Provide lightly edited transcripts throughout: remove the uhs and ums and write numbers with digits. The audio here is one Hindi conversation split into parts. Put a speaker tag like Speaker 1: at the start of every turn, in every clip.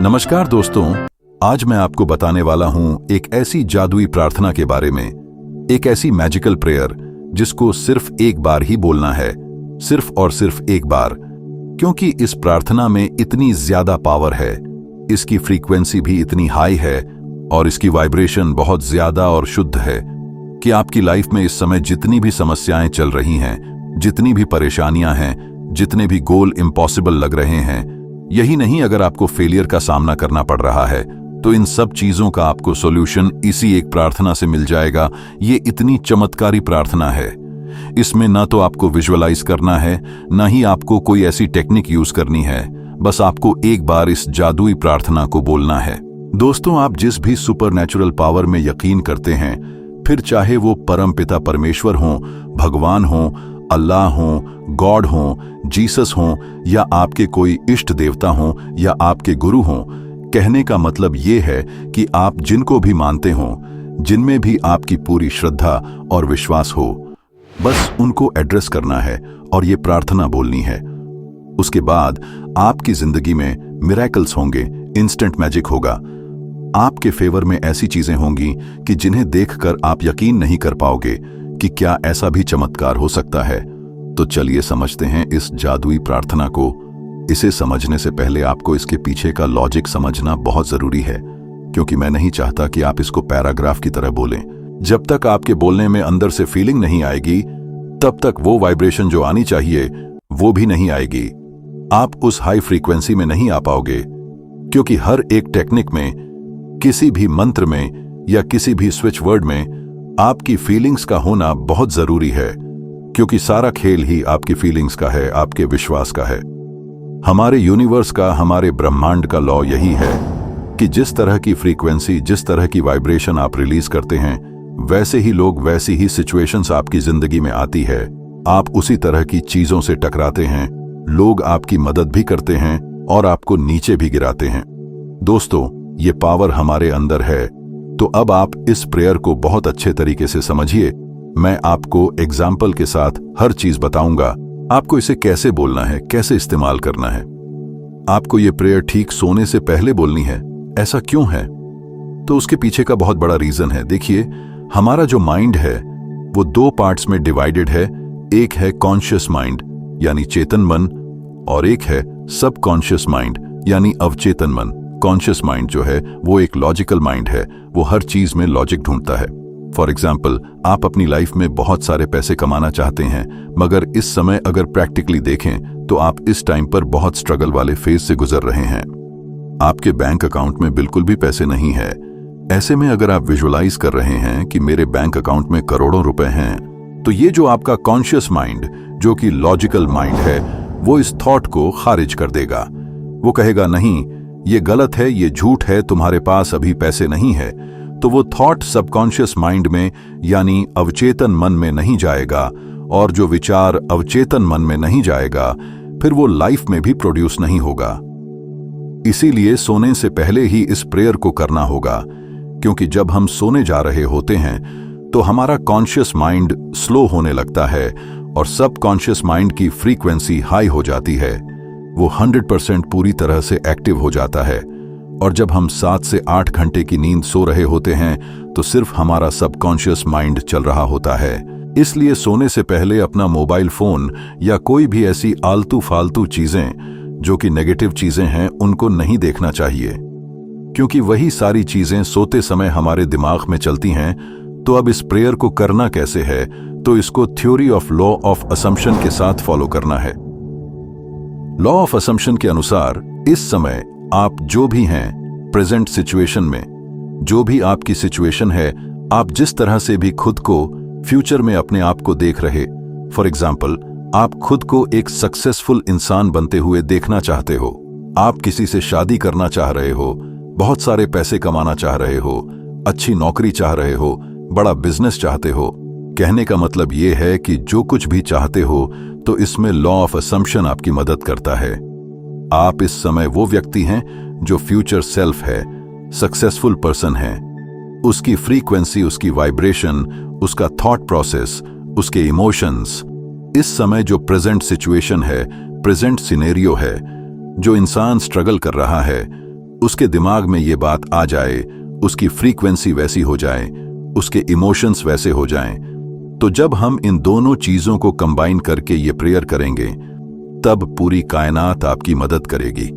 Speaker 1: नमस्कार दोस्तों, आज मैं आपको बताने वाला हूं एक ऐसी जादुई प्रार्थना के बारे में, एक ऐसी मैजिकल प्रेयर जिसको सिर्फ एक बार ही बोलना है, सिर्फ और सिर्फ एक बार, क्योंकि इस प्रार्थना में इतनी ज्यादा पावर है, इसकी फ्रीक्वेंसी भी इतनी हाई है और इसकी वाइब्रेशन बहुत ज्यादा और शुद्ध है कि आपकी लाइफ में इस समय जितनी भी समस्याएं चल रही हैं, जितनी भी परेशानियां हैं, जितने भी गोल इम्पॉसिबल लग रहे हैं, यही नहीं, अगर आपको फेलियर का सामना करना पड़ रहा है तो इन सब चीजों का आपको सॉल्यूशन इसी एक प्रार्थना से मिल जाएगा। ये इतनी चमत्कारी प्रार्थना है, इसमें ना तो आपको विजुअलाइज करना है, ना ही आपको कोई ऐसी टेक्निक यूज करनी है, बस आपको एक बार इस जादुई प्रार्थना को बोलना है। दोस्तों, आप जिस भी सुपरनैचुरल पावर में यकीन करते हैं, फिर चाहे वो परमपिता परमेश्वर हों, भगवान हों, अल्लाह हों, गॉड हों, जीसस हों, या आपके कोई इष्ट देवता हों, या आपके गुरु हों, कहने का मतलब ये है कि आप जिनको भी मानते हों, जिनमें भी आपकी पूरी श्रद्धा और विश्वास हो, बस उनको एड्रेस करना है और ये प्रार्थना बोलनी है। उसके बाद आपकी जिंदगी में मिरेकल्स होंगे, इंस्टेंट मैजिक होगा। आपके फेवर में ऐसी चीजें होंगी कि जिन्हें देखकर आप यकीन नहीं कर पाओगे कि क्या ऐसा भी चमत्कार हो सकता है। तो चलिए समझते हैं इस जादुई प्रार्थना को। इसे समझने से पहले आपको इसके पीछे का लॉजिक समझना बहुत जरूरी है, क्योंकि मैं नहीं चाहता कि आप इसको पैराग्राफ की तरह बोलें। जब तक आपके बोलने में अंदर से फीलिंग नहीं आएगी, तब तक वो वाइब्रेशन जो आनी चाहिए वो भी नहीं आएगी। आप उस हाई फ्रीक्वेंसी में नहीं आ पाओगे, क्योंकि हर एक टेक्निक में, किसी भी मंत्र में या किसी भी स्विच वर्ड में आपकी फीलिंग्स का होना बहुत जरूरी है, क्योंकि सारा खेल ही आपकी फीलिंग्स का है, आपके विश्वास का है। हमारे यूनिवर्स का, हमारे ब्रह्मांड का लॉ यही है कि जिस तरह की फ्रीक्वेंसी, जिस तरह की वाइब्रेशन आप रिलीज करते हैं, वैसे ही लोग, वैसी ही सिचुएशंस आपकी जिंदगी में आती है। आप उसी तरह की चीजों से टकराते हैं, लोग आपकी मदद भी करते हैं और आपको नीचे भी गिराते हैं। दोस्तों, ये पावर हमारे अंदर है, तो अब आप इस प्रेयर को बहुत अच्छे तरीके से समझिए। मैं आपको एग्जाम्पल के साथ हर चीज बताऊंगा, आपको इसे कैसे बोलना है, कैसे इस्तेमाल करना है। आपको ये प्रेयर ठीक सोने से पहले बोलनी है। ऐसा क्यों है? तो उसके पीछे का बहुत बड़ा रीजन है। देखिए, हमारा जो माइंड है वो दो पार्ट्स में डिवाइडेड है। एक है कॉन्शियस माइंड यानी चेतन मन, और एक है सबकॉन्शियस माइंड यानी अवचेतन मन। कॉन्शियस माइंड जो है वो एक लॉजिकल माइंड है, वो हर चीज में लॉजिक ढूंढता है। फॉर एग्जाम्पल, आप अपनी लाइफ में बहुत सारे पैसे कमाना चाहते हैं, मगर इस समय अगर प्रैक्टिकली देखें तो आप इस टाइम पर बहुत स्ट्रगल वाले फेज से गुजर रहे हैं। आपके बैंक अकाउंट में बिल्कुल भी पैसे नहीं है। ऐसे में अगर आप विजुअलाइज कर रहे हैं कि मेरे बैंक अकाउंट में करोड़ों रुपए हैं, तो ये जो आपका कॉन्शियस माइंड, जो कि लॉजिकल माइंड है, वो इस थॉट को खारिज कर देगा। वो कहेगा, नहीं, ये गलत है, ये झूठ है, तुम्हारे पास अभी पैसे नहीं है। तो वो थॉट सबकॉन्शियस माइंड में यानी अवचेतन मन में नहीं जाएगा, और जो विचार अवचेतन मन में नहीं जाएगा, फिर वो लाइफ में भी प्रोड्यूस नहीं होगा। इसीलिए सोने से पहले ही इस प्रेयर को करना होगा, क्योंकि जब हम सोने जा रहे होते हैं तो हमारा कॉन्शियस माइंड स्लो होने लगता है और सबकॉन्शियस माइंड की फ्रीक्वेंसी हाई हो जाती है। वो 100% पूरी तरह से एक्टिव हो जाता है, और जब हम 7 से 8 घंटे की नींद सो रहे होते हैं तो सिर्फ हमारा सबकॉन्शियस माइंड चल रहा होता है। इसलिए सोने से पहले अपना मोबाइल फोन या कोई भी ऐसी आलतू फालतू चीजें जो कि नेगेटिव चीजें हैं, उनको नहीं देखना चाहिए, क्योंकि वही सारी चीजें सोते समय हमारे दिमाग में चलती हैं। तो अब इस प्रेयर को करना कैसे है? तो इसको theory of law of assumption के साथ फॉलो करना है। लॉ ऑफ असम्पशन के अनुसार इस समय आप जो भी हैं, प्रेजेंट सिचुएशन में, जो भी आपकी सिचुएशन है, आप जिस तरह से भी खुद को फ्यूचर में अपने आप को देख रहे, फॉर एग्जाम्पल, आप खुद को एक सक्सेसफुल इंसान बनते हुए देखना चाहते हो, आप किसी से शादी करना चाह रहे हो, बहुत सारे पैसे कमाना चाह रहे हो, अच्छी नौकरी चाह रहे हो, बड़ा बिजनेस चाहते हो। कहने का मतलब ये है कि जो कुछ भी चाहते हो, तो इसमें लॉ ऑफ असम्पशन आपकी मदद करता है। आप इस समय वो व्यक्ति हैं जो फ्यूचर सेल्फ है, सक्सेसफुल पर्सन है। उसकी फ्रीक्वेंसी, उसकी वाइब्रेशन, उसका थॉट प्रोसेस, उसके इमोशंस, इस समय जो प्रेजेंट सिचुएशन है, प्रेजेंट सिनेरियो है, जो इंसान स्ट्रगल कर रहा है, उसके दिमाग में ये बात आ जाए, उसकी फ्रीक्वेंसी वैसी हो जाए, उसके इमोशंस वैसे हो जाएं, तो जब हम इन दोनों चीजों को कंबाइन करके ये प्रेयर करेंगे, तब पूरी कायनात आपकी मदद करेगी,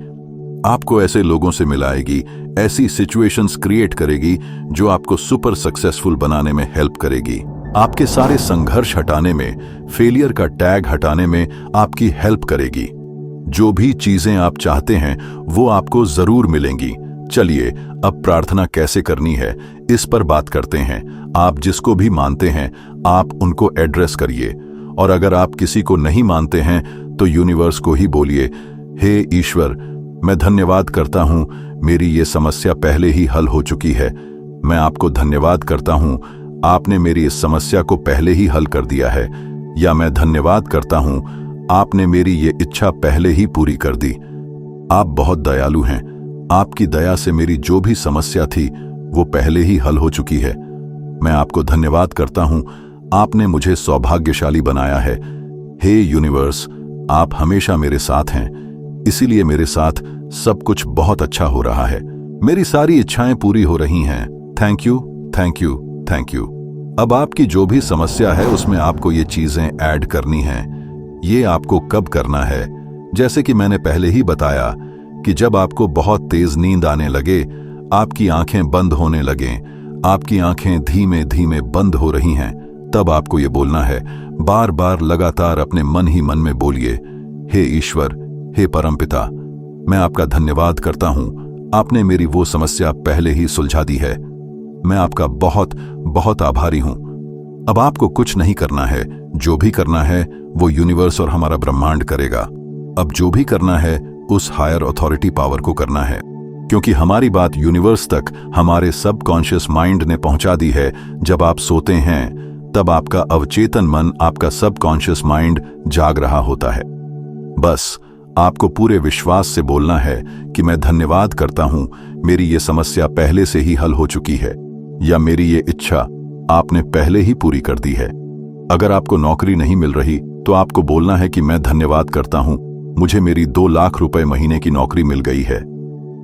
Speaker 1: आपको ऐसे लोगों से मिलाएगी, ऐसी सिचुएशंस क्रिएट करेगी जो आपको सुपर सक्सेसफुल बनाने में हेल्प करेगी, आपके सारे संघर्ष हटाने में, फेलियर का टैग हटाने में आपकी हेल्प करेगी। जो भी चीजें आप चाहते हैं वो आपको जरूर मिलेंगी। चलिए अब प्रार्थना कैसे करनी है इस पर बात करते हैं। आप जिसको भी मानते हैं आप उनको एड्रेस करिए, और अगर आप किसी को नहीं मानते हैं तो यूनिवर्स को ही बोलिए, हे ईश्वर, मैं धन्यवाद करता हूं, मेरी ये समस्या पहले ही हल हो चुकी है। मैं आपको धन्यवाद करता हूं, आपने मेरी इस समस्या को पहले ही हल कर दिया है। या मैं धन्यवाद करता हूं, आपने मेरी ये इच्छा पहले ही पूरी कर दी। आप बहुत दयालु हैं, आपकी दया से मेरी जो भी समस्या थी वो पहले ही हल हो चुकी है। मैं आपको धन्यवाद करता हूं, आपने मुझे सौभाग्यशाली बनाया है। हे यूनिवर्स, आप हमेशा मेरे साथ हैं, इसीलिए मेरे साथ सब कुछ बहुत अच्छा हो रहा है। मेरी सारी इच्छाएं पूरी हो रही हैं। Thank you, thank you, thank you. अब आपकी जो भी समस्या है उसमें आपको ये चीजें ऐड करनी हैं। ये आपको कब करना है? जैसे कि मैंने पहले ही बताया कि जब आपको बहुत तेज नींद आने लगे, आपकी आंखें बंद होने लगें, आपकी आंखें धीमे धीमे बंद हो रही हैं, तब आपको ये बोलना है, बार बार लगातार अपने मन ही मन में बोलिए, हे ईश्वर, हे परमपिता, मैं आपका धन्यवाद करता हूं, आपने मेरी वो समस्या पहले ही सुलझा दी है। मैं आपका बहुत बहुत आभारी हूं। अब आपको कुछ नहीं करना है, जो भी करना है वो यूनिवर्स और हमारा ब्रह्मांड करेगा। अब जो भी करना है उस हायर अथॉरिटी पावर को करना है, क्योंकि हमारी बात यूनिवर्स तक हमारे सबकॉन्शियस माइंड ने पहुंचा दी है। जब आप सोते हैं तब आपका अवचेतन मन, आपका सबकॉन्शियस माइंड जाग रहा होता है। बस आपको पूरे विश्वास से बोलना है कि मैं धन्यवाद करता हूं, मेरी ये समस्या पहले से ही हल हो चुकी है, या मेरी ये इच्छा आपने पहले ही पूरी कर दी है। अगर आपको नौकरी नहीं मिल रही तो आपको बोलना है कि मैं धन्यवाद करता हूं, मुझे मेरी 2 लाख रुपए महीने की नौकरी मिल गई है।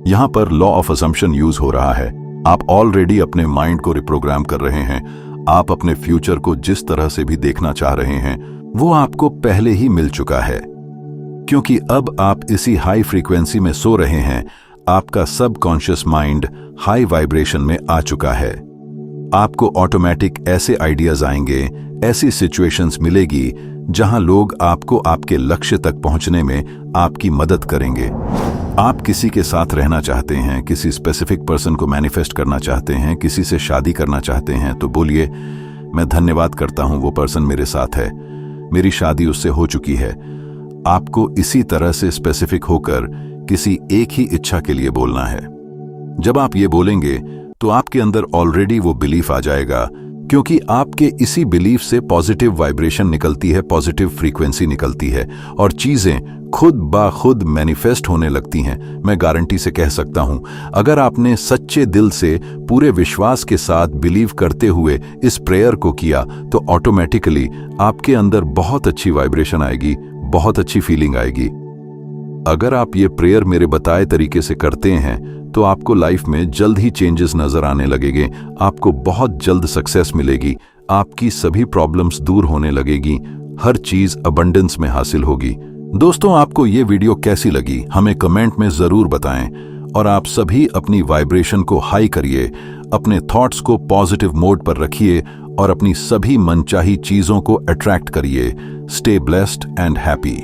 Speaker 1: यहां पर लॉ ऑफ असम्पशन यूज हो रहा है। आप ऑलरेडी अपने माइंड को रिप्रोग्राम कर रहे हैं। आप अपने फ्यूचर को जिस तरह से भी देखना चाह रहे हैं वो आपको पहले ही मिल चुका है, क्योंकि अब आप इसी हाई फ्रीक्वेंसी में सो रहे हैं। आपका सबकॉन्शियस माइंड हाई वाइब्रेशन में आ चुका है। आपको ऑटोमेटिक ऐसे आइडियाज आएंगे, ऐसी सिचुएशंस मिलेगी जहां लोग आपको आपके लक्ष्य तक पहुंचने में आपकी मदद करेंगे। आप किसी के साथ रहना चाहते हैं, किसी स्पेसिफिक पर्सन को मैनिफेस्ट करना चाहते हैं, किसी से शादी करना चाहते हैं, तो बोलिए, मैं धन्यवाद करता हूं, वो पर्सन मेरे साथ है, मेरी शादी उससे हो चुकी है। आपको इसी तरह से स्पेसिफिक होकर किसी एक ही इच्छा के लिए बोलना है। जब आप ये बोलेंगे तो आपके अंदर ऑलरेडी वो बिलीफ आ जाएगा, क्योंकि आपके इसी बिलीफ से पॉजिटिव वाइब्रेशन निकलती है, पॉजिटिव फ्रीक्वेंसी निकलती है, और चीजें खुद ब खुद मैनिफेस्ट होने लगती हैं। मैं गारंटी से कह सकता हूं, अगर आपने सच्चे दिल से पूरे विश्वास के साथ बिलीव करते हुए इस प्रेयर को किया तो ऑटोमेटिकली आपके अंदर बहुत अच्छी वाइब्रेशन आएगी, बहुत अच्छी फीलिंग आएगी। अगर आप ये प्रेयर मेरे बताए तरीके से करते हैं तो आपको लाइफ में जल्द ही चेंजेस नजर आने लगेंगे, आपको बहुत जल्द सक्सेस मिलेगी, आपकी सभी प्रॉब्लम्स दूर होने लगेगी, हर चीज अबंडेंस में हासिल होगी। दोस्तों, आपको ये वीडियो कैसी लगी हमें कमेंट में जरूर बताएं, और आप सभी अपनी वाइब्रेशन को हाई करिए, अपने थॉट्स को पॉजिटिव मोड पर रखिए और अपनी सभी मनचाही चीजों को अट्रैक्ट करिए। Stay blessed and happy.